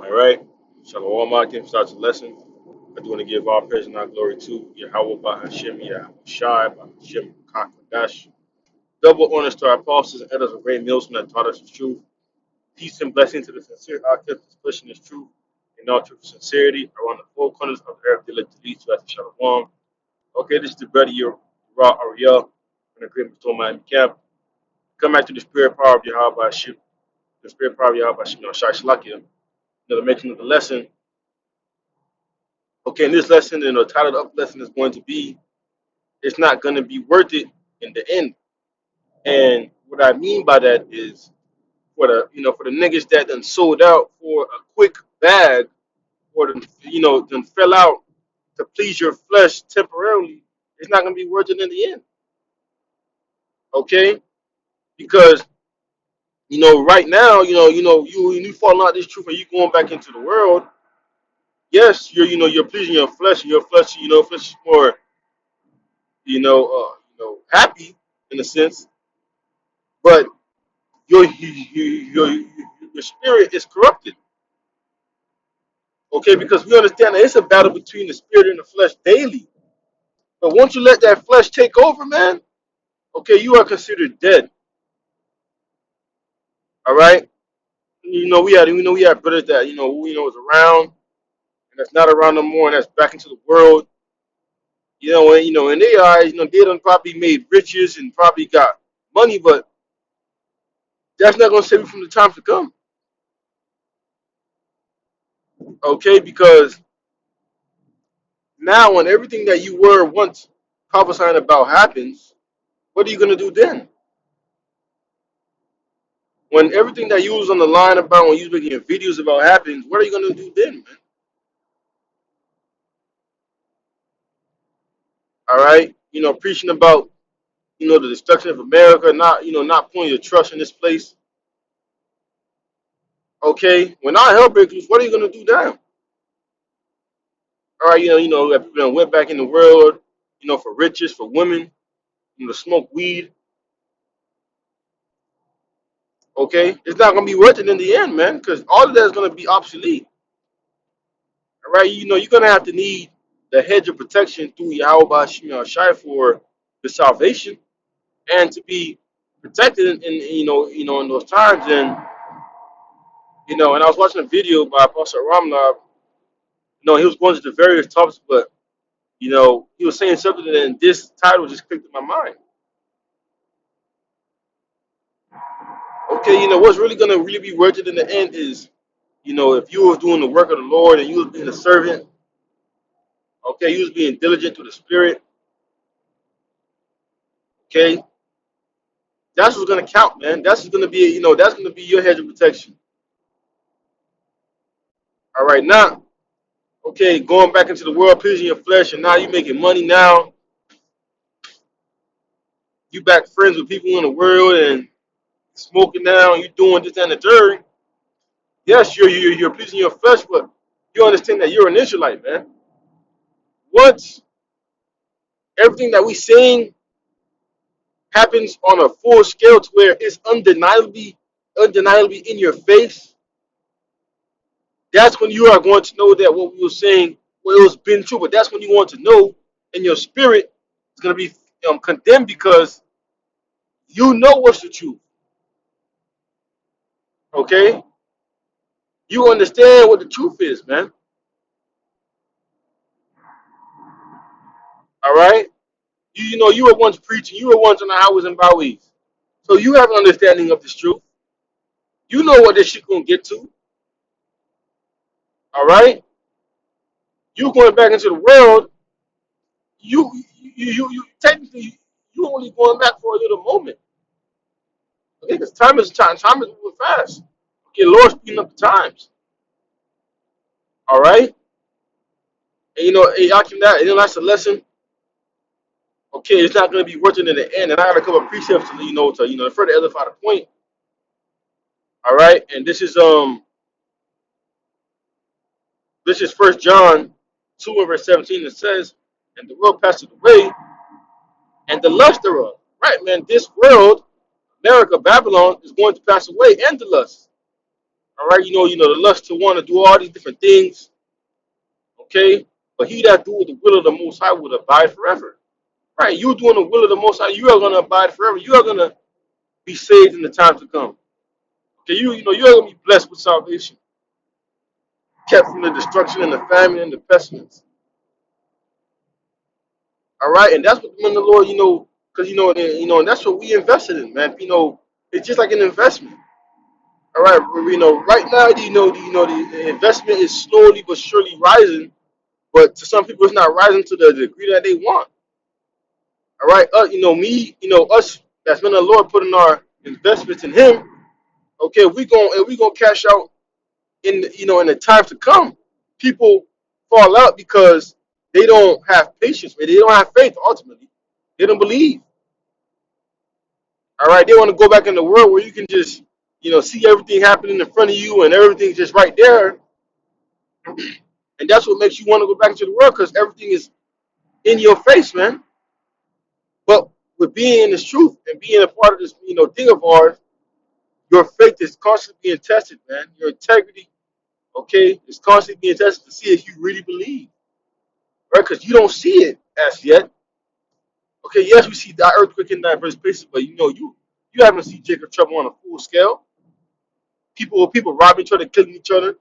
All right. Shalom, Akim. Starts the lesson. I do want to give all praise and all glory to Yahweh Bahashim, Yahweh Shai, Bahashim Kakadash. Double honors to our apostles and elders of great millstone that taught us the truth. Peace and blessing to the sincere octave that's pushing this truth in all truth and sincerity around the four corners of the earth that lead to us. Shalom. Okay, this is the brother Ra Ariel from the Great Stone Miami Camp. Come back to the spirit power of Yahweh Bahashim, the spirit power of Yahweh Bahashim, Shai Shalakia. The mention of the lesson. Okay, in this lesson, the title of the lesson is going to be, it's not going to be worth it in the end. And what I mean by that is for the niggas that done sold out for a quick bag or done fell out to please your flesh temporarily, it's not going to be worth it in the end. Okay? Because, right now, you falling out this truth and you going back into the world. Yes, you're pleasing your flesh, and your flesh, flesh is more happy in a sense, but your spirit is corrupted. Okay, because we understand that it's a battle between the spirit and the flesh daily. But once you let that flesh take over, man, okay, you are considered dead. All right. We had brothers that was around and that's not around no more, and that's back into the world. In their eyes, they done probably made riches and probably got money, but that's not gonna save you from the times to come. Okay, because now when everything that you were once prophesying about happens, what are you going to do then? When everything that you was on the line about, when you was making videos about happens, what are you going to do then, man? All right? Preaching about, the destruction of America, not putting your trust in this place. Okay? When our hell breaks loose, what are you going to do then? All right, that people that went back in the world, for riches, for women, to smoke weed. Okay, it's not gonna be worth it in the end, man, because all of that is gonna be obsolete. All right, you're gonna have to need the hedge of protection through Yahweh Shai for the salvation and to be protected in those times. And I was watching a video by Apostle Ramla. He was going to the various topics, but he was saying something, and this title just clicked in my mind. Okay, what's really gonna really be worth it in the end is, if you were doing the work of the Lord and you was being a servant. Okay, you was being diligent to the spirit. Okay, that's what's gonna count, man. That's gonna be, that's gonna be your hedge of protection. All right, now, okay, going back into the world, pleasing your flesh, and now you making money. Now you back friends with people in the world and smoking now, and you doing this and the third. Yes, you're pleasing your flesh, but you understand that you're an Israelite, man. Once everything that we sing happens on a full scale to where it's undeniably in your face, that's when you are going to know that what we were saying, well, it was been true. But that's when you want to know, and your spirit is going to be condemned because you know what's the truth. Okay, you understand what the truth is, man. All right, you were once preaching, you were once on the highways and byways, so you have an understanding of this truth. You know what this shit gonna get to. All right, you going back into the world. You technically you only going back for a little moment. Okay, because time is moving fast. Okay, Lord speeding up the times. All right, and hey, that that's a lesson. Okay, it's not going to be worth it in the end. And I got a couple of precepts to further edify the point. All right, and this is First John 2 and verse 17. It says, "And the world passed away, and the lust thereof." Right, man. This world, America, Babylon, is going to pass away, and the lust. All right, the lust to want to do all these different things. Okay, but he that doeth the will of the Most High will abide forever. Right, you doing the will of the Most High, you are going to abide forever. You are going to be saved in the time to come. Okay, you are going to be blessed with salvation, kept from the destruction and the famine and the pestilence. All right, and that's what the men of the Lord, because and that's what we invested in, man. It's just like an investment. All right, right now, the investment is slowly but surely rising, but to some people, it's not rising to the degree that they want. All right, us that's been the Lord putting our investments in Him. Okay, we gonna cash out in the time to come. People fall out because they don't have patience, man. They don't have faith. Ultimately, they don't believe. All right, they want to go back in the world where you can just see everything happening in front of you and everything's just right there, and that's what makes you want to go back into the world because everything is in your face, man. But with being in this truth and being a part of this, thing of ours, your faith is constantly being tested, man. Your integrity, okay, is constantly being tested to see if you really believe, right? Because you don't see it as yet. Okay, yes, we see that earthquake in diverse places, but you haven't seen Jacob trouble on a full scale. People robbing each other, killing each other,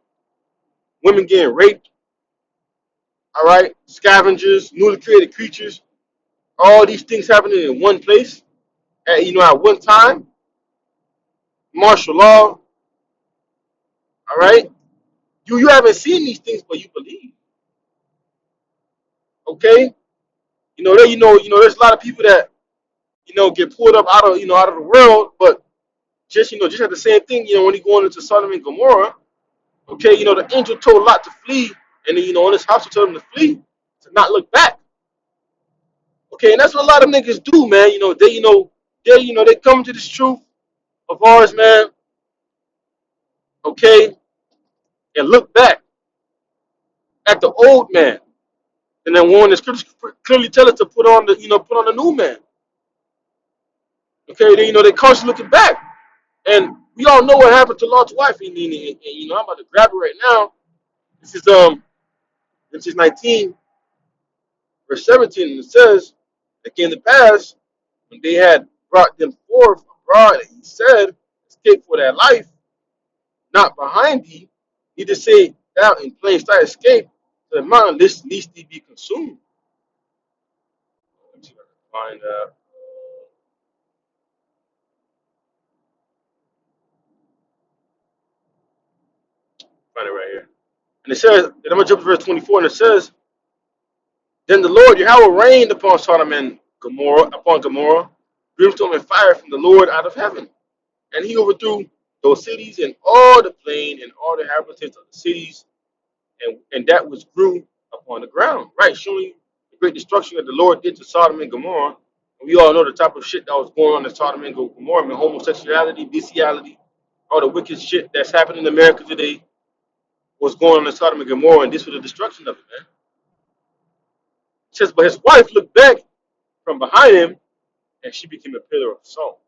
women getting raped. All right, scavengers, newly created creatures, all these things happening in one place, at one time. Martial law. All right, you haven't seen these things, but you believe. Okay, there's a lot of people that get pulled up out of the world, but just at the same thing, when he going into Sodom and Gomorrah, okay, the angel told Lot to flee, and then in his house he told him to flee, to not look back. Okay, and that's what a lot of niggas do, man. They come to this truth of ours, man. Okay, and look back at the old man, and then when the scriptures clearly tell us to put on the new man. Okay, then they constantly looking back, and we all know what happened to Lot's wife. And I'm about to grab it right now. This is Genesis 19, verse 17, and it says, "It came to pass when they had brought them forth abroad, and he said, escape for their life, not behind thee, neither say thou in plain sight escape to the mountain, lest thee be consumed." Let me see if I can find it right here. And it says, and I'm gonna jump to verse 24, and it says, "Then the Lord Yahweh rained upon Sodom and Gomorrah, brimstone and fire from the Lord out of heaven. And he overthrew those cities and all the plain and all the inhabitants of the cities and that which grew upon the ground." Right, showing you the great destruction that the Lord did to Sodom and Gomorrah. And we all know the type of shit that was going on in Sodom and Gomorrah, I mean, homosexuality, bestiality, all the wicked shit that's happening in America today was going on in Sodom and Gomorrah, and this was the destruction of it, man. It says, but his wife looked back from behind him, and she became a pillar of salt.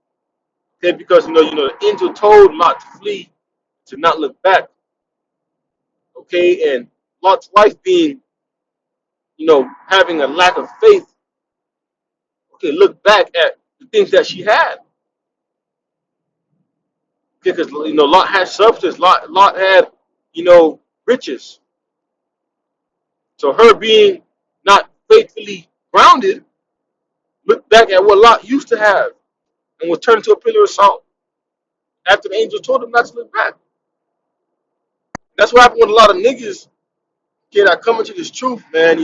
Okay, because the angel told Lot to flee, to not look back. Okay, and Lot's wife being, having a lack of faith, okay, look back at the things that she had. Okay, because Lot had substance, Lot had, riches. So her being not faithfully grounded, looked back at what Lot used to have and was turned into a pillar of salt after the angel told him not to look back. That's what happened with a lot of niggas, okay, that come into this truth, man.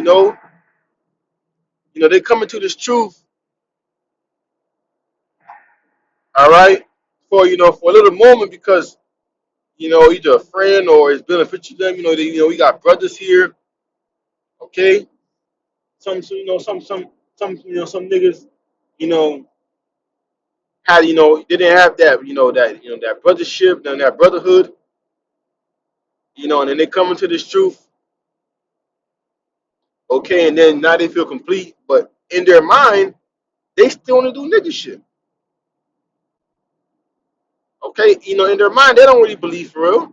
They come into this truth, all right, for a little moment because either a friend or it's beneficial to them. We got brothers here, okay. Some niggas, you know, they didn't have that brothership and that brotherhood, and then they come into this truth, okay, and then now they feel complete, but in their mind, they still want to do nigga shit, okay. In their mind, they don't really believe for real.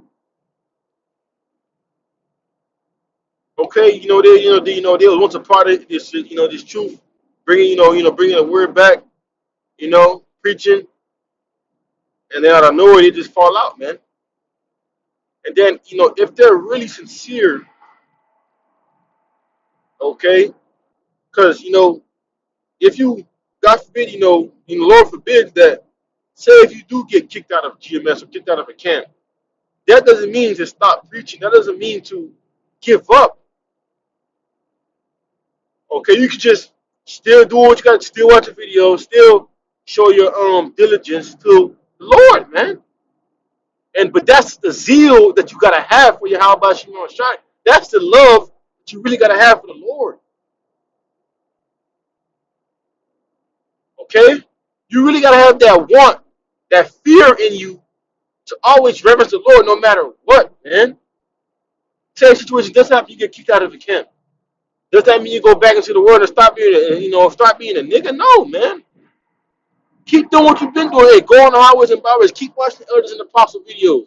Okay, they was once a part of this, this truth, bringing, bringing the word back, preaching, and then out of nowhere they just fall out, man. And then, if they're really sincere, okay, because if you, God forbid, Lord forbid that, say if you do get kicked out of GMS or kicked out of a camp, that doesn't mean to stop preaching. That doesn't mean to give up. Okay, you could just still do what you got, still watch a video, still show your diligence to the Lord, man. But that's the zeal that you gotta have for your how about Shimon Shai. That's the love that you really gotta have for the Lord. Okay? You really gotta have that want, that fear in you to always reverence the Lord no matter what, man. Same situation doesn't happen, you get kicked out of the camp. Does that mean you go back into the world and stop being start being a nigga? No, man. Keep doing what you've been doing. Hey, go on the highways and byways. Keep watching the elders and apostle videos.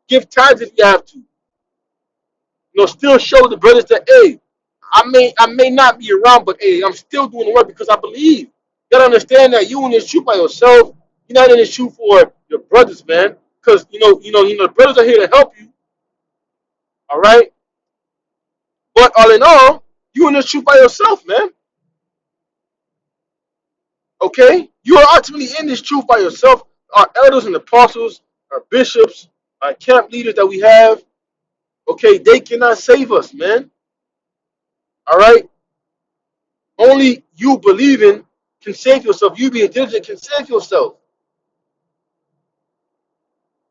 Give tithes if you have to. Still show the brothers that, hey, I may not be around, but hey, I'm still doing the work because I believe. You gotta understand that you in this truth by yourself. You're not in this truth for your brothers, man. Because the brothers are here to help you. All right. But all in all, you in this truth by yourself, man. Okay? You are ultimately in this truth by yourself. Our elders and apostles, our bishops, our camp leaders that we have, okay, they cannot save us, man. All right? Only you believing can save yourself. You being diligent can save yourself.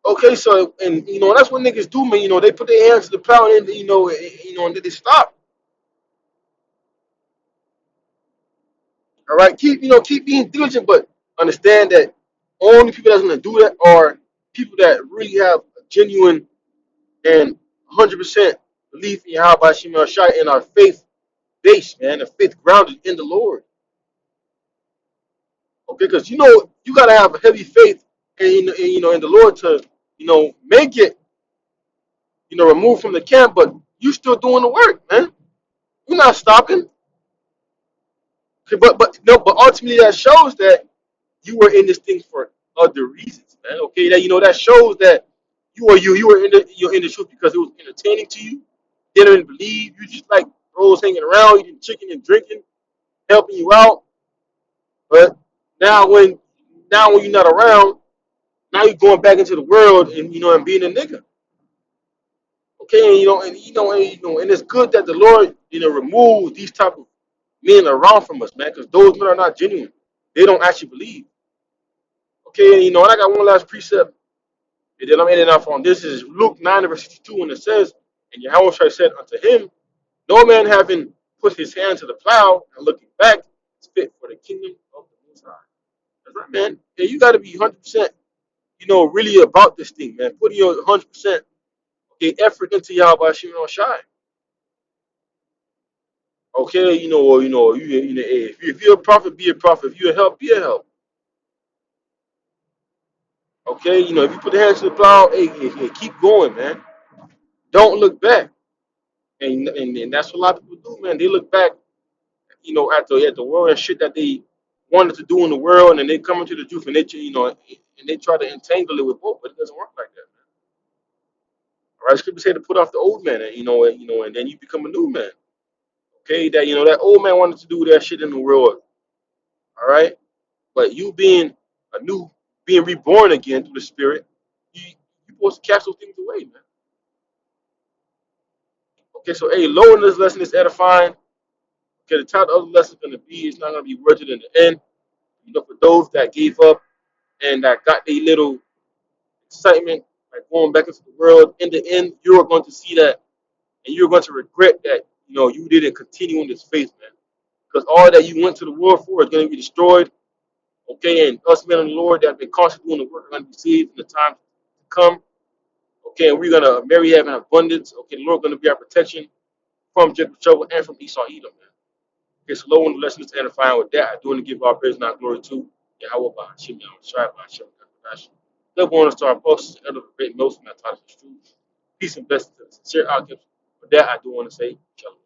Okay, so and that's what niggas do, man. They put their hands to the plow and then, and then they stop. All right, keep being diligent, but understand that only people that's gonna do that are people that really have a genuine and 100% belief in Yahweh Shema Shai and our faith based, man, a faith grounded in the Lord. Okay, because you gotta have a heavy faith in the Lord to make it removed from the camp, but you still doing the work, man. You're not stopping. Okay, but no, but ultimately that shows that you were in this thing for other reasons, man. Okay, that shows that you were you're in the truth because it was entertaining to you. You didn't believe, you just like bros hanging around, eating chicken and drinking, helping you out. But now when you're not around, now you're going back into the world and being a nigga. Okay, and it's good that the Lord remove these type of men around from us, man, because those men are not genuine. They don't actually believe. Okay, and I got one last precept, and then I'm ending off on this. Is Luke 9 verse 62, and it says, and Yahweh said unto him, no man having put his hand to the plow and looking back is fit for the kingdom of the Most High. That's right, man. Yeah, you got to be 100%, really about this thing, man. Putting your 100% effort into Yahweh Shimon Shai. Okay, if you're a prophet, be a prophet. If you're a help, be a help. Okay, if you put the hands to the plow, hey, keep going, man. Don't look back. And that's what a lot of people do, man. They look back, at the world and shit that they wanted to do in the world, and then they come into the truth and they try to entangle it with both, but it doesn't work like that, man. All right, scripture say to put off the old man, and then you become a new man. Okay, that old man wanted to do that shit in the world. All right, but you being reborn again through the Spirit, you supposed to cast those things away, man. Okay, so hey, low in this lesson is edifying. Okay, the title of the lesson is going to be, it's not going to be wretched in the end. For those that gave up and that got their little excitement, like going back into the world, in the end, you're going to see that and you're going to regret that, you didn't continue in this faith, man. Because all that you went to the world for is going to be destroyed. Okay, and us men of the Lord that have been constantly doing the work are going to be saved in the time to come. Okay, and we're going to marry having abundance. Okay, the Lord is going to be our protection from Jacob trouble and from Esau Edom, man. Okay, so low in the lesson is edifying with that. I do want to give our praise and our glory to Yahweh by Hashem, Yahweh Shai by Hashem, double honors to our apostles and other great most from that title is true. Peace and blessings to the sincere outcomes. For that, I do want to say, Shalom.